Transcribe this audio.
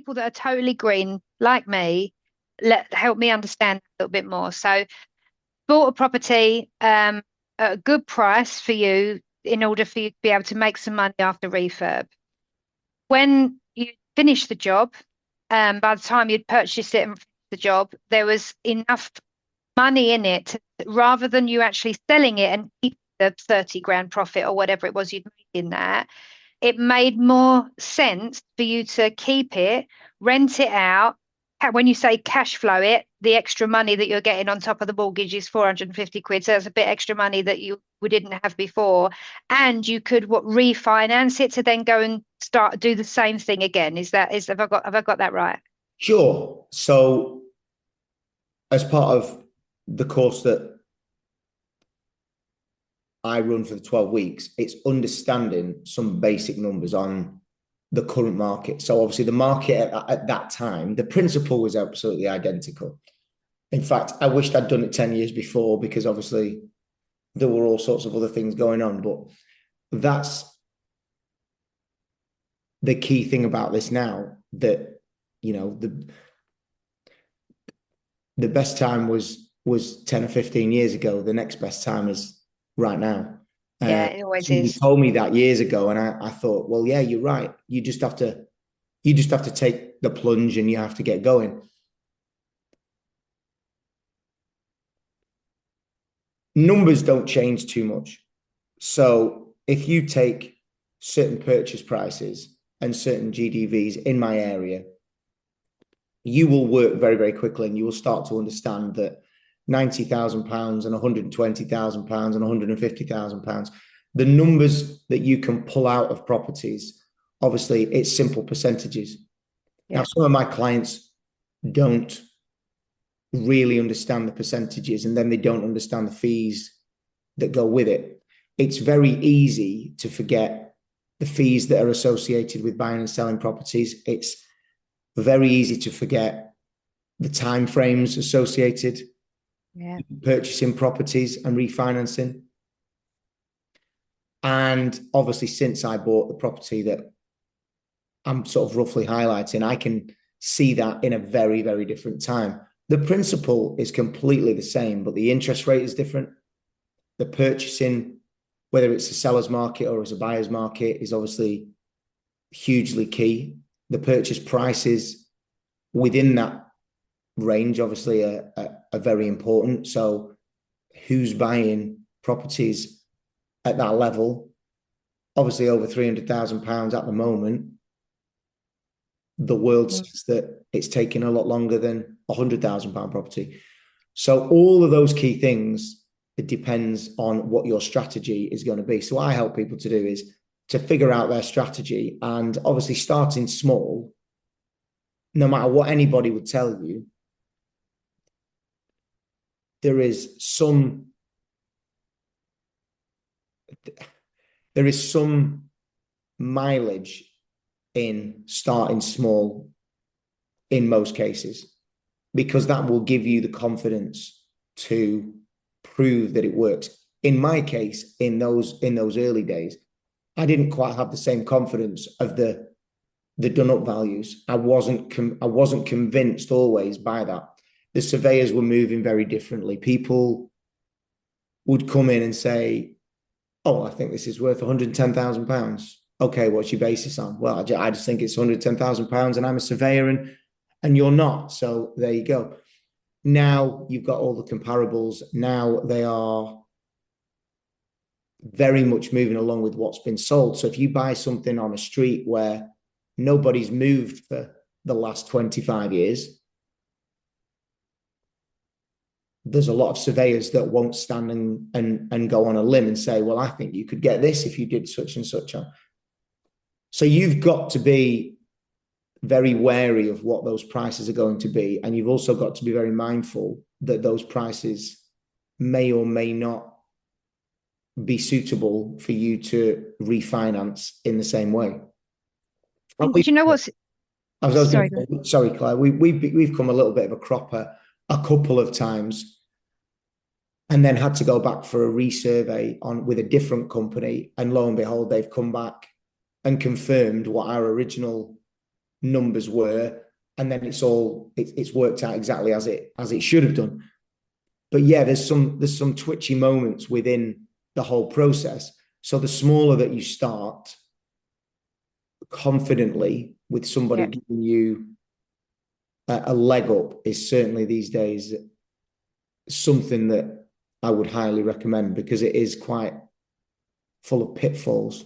people that are totally green, like me, help me understand a little bit more. So, bought a property at a good price for you in order for you to be able to make some money after refurb. When you finished the job, by the time you'd purchased it and finished the job, there was enough money in it rather than you actually selling it and keeping the 30 grand profit or whatever it was you'd made in that. It made more sense for you to keep it, rent it out. When you say cash flow it, the extra money that you're getting on top of the mortgage is 450 quid. So that's a bit extra money that we didn't have before. And you could refinance it to then go and start do the same thing again. Have I got that right? Sure. So as part of the course that I run for the 12 weeks, it's understanding some basic numbers on the current market. So obviously the market at that time, the principle was absolutely identical. In fact, I wished I'd done it 10 years before, because obviously there were all sorts of other things going on. But that's the key thing about this now, that, you know, the best time was 10 or 15 years ago. The next best time is right now. Yeah, it always Somebody is. told me that years ago, and I thought, well, yeah, you're right. You just have to take the plunge, and you have to get going. Numbers don't change too much. So if you take certain purchase prices and certain GDVs in my area, you will work very, very quickly, and you will start to understand that £90,000 and £120,000 and £150,000, the numbers that you can pull out of properties, obviously it's simple percentages. Yeah. Now, some of my clients don't really understand the percentages, and then they don't understand the fees that go with it. It's very easy to forget the fees that are associated with buying and selling properties. It's very easy to forget the time frames associated with purchasing properties and refinancing. And obviously, since I bought the property that I'm sort of roughly highlighting, I can see that in a very, very different time. The principle is completely the same, but the interest rate is different. The purchasing, whether it's a seller's market or as a buyer's market, is obviously hugely key. The purchase prices within that range obviously are very important. So who's buying properties at that level? Obviously over £300,000 at the moment. The world says that it's taking a lot longer than £100,000 property. So all of those key things, it depends on what your strategy is going to be. So what I help people to do is to figure out their strategy, and obviously starting small. No matter what anybody would tell you, there is some mileage in starting small in most cases, because that will give you the confidence to prove that it works. In my case, in those early days, I didn't quite have the same confidence of the done up values. I wasn't convinced always by that. The surveyors were moving very differently. People would come in and say, oh, I think this is worth £110,000. Okay, what's your basis on? Well, I just think it's £110,000 and I'm a surveyor and you're not. So there you go. Now you've got all the comparables. Now they are very much moving along with what's been sold. So if you buy something on a street where nobody's moved for the last 25 years, there's a lot of surveyors that won't stand and go on a limb and say, well, I think you could get this if you did such and such. So you've got to be very wary of what those prices are going to be. And you've also got to be very mindful that those prices may or may not be suitable for you to refinance in the same way. Do you know what's... Sorry, Claire, we've come a little bit of a cropper a couple of times and then had to go back for a resurvey with a different company. And lo and behold, they've come back and confirmed what our original numbers were, and then it's worked out exactly as it should have done. But yeah, there's some twitchy moments within the whole process. So the smaller that you start confidently with somebody Yeah. giving you a leg up is certainly these days something that I would highly recommend, because it is quite full of pitfalls.